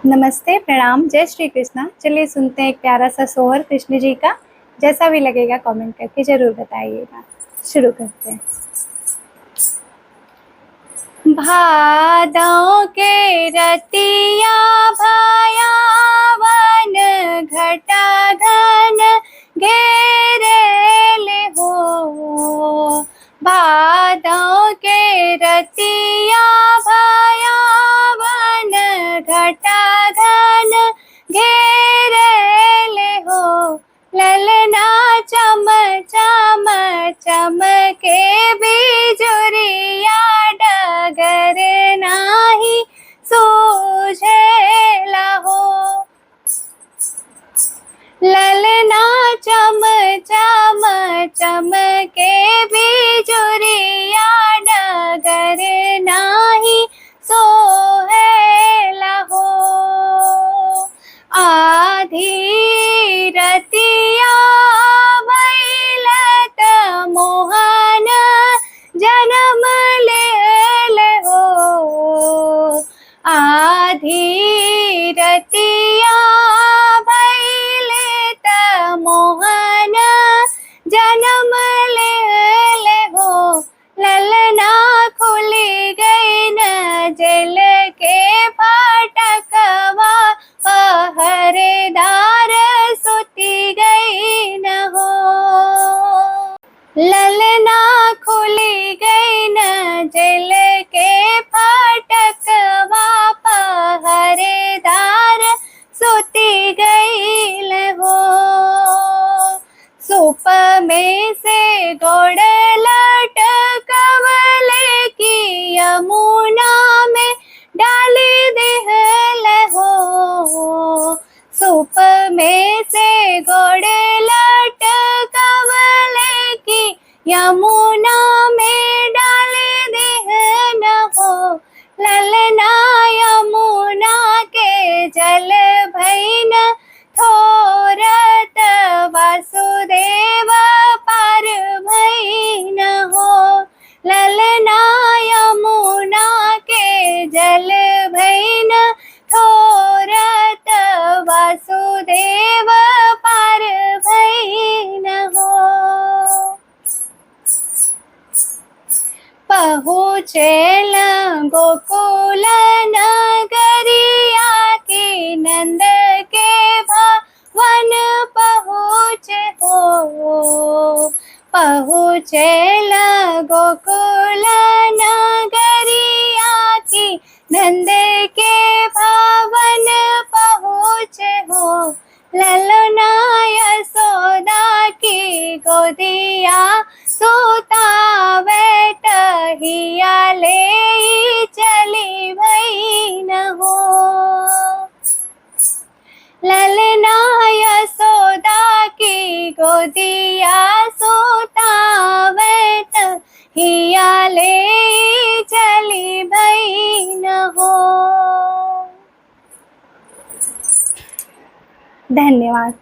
नमस्ते, प्रणाम, जय श्री कृष्णा। चलिए सुनते हैं एक प्यारा सा सोहर कृष्ण जी का। जैसा भी लगेगा कमेंट करके ज़रूर बताइएगा। शुरू करते हैं। भादों के रतिया भयावन घटा घन घेरेल हो। भादों के रतिया भयावन घटा घन घेरेल हो। ललना चम चम चमके बिजुरिया डगर नाही सूझेला हो। ललना चम चम चमके बिजुरिया डगर नाही सोहेला हो। आधी रतिया भइलत मोहन जन्म लेल हो। आधी रतिया भइलत मोहन जन्म लेल हो। ललना खुली गई न जल के फाटकवा पहरेदार सुती गई न हो। ललना खुली गई न जल के फाटकवा पहरेदार सुती गई हो। सूप में से गोड़ लटकवल की यमुना में डाली दिहल हो। सूप में से गोड़ लटकवल की यमुना में डाली दिहल हो। ललना यमुना के जल भैन थोरत वासुदेव पार भैन हो। ललना यमुना के जल भैन थोरत वासुदेव पार भैन हो। पहुँचेल गोकुल नगरिया की नंद के भवन पहुँच हो। पहुँचेल गोकुल नगरिया की नंद के भवन पहुँच हो। ललना यशोदा की गोदिया सुतावे टहिया ले चली भई न हो। ललना यशोदा की गोदिया सुतावे टहिया ले चली भई न हो। धन्यवाद।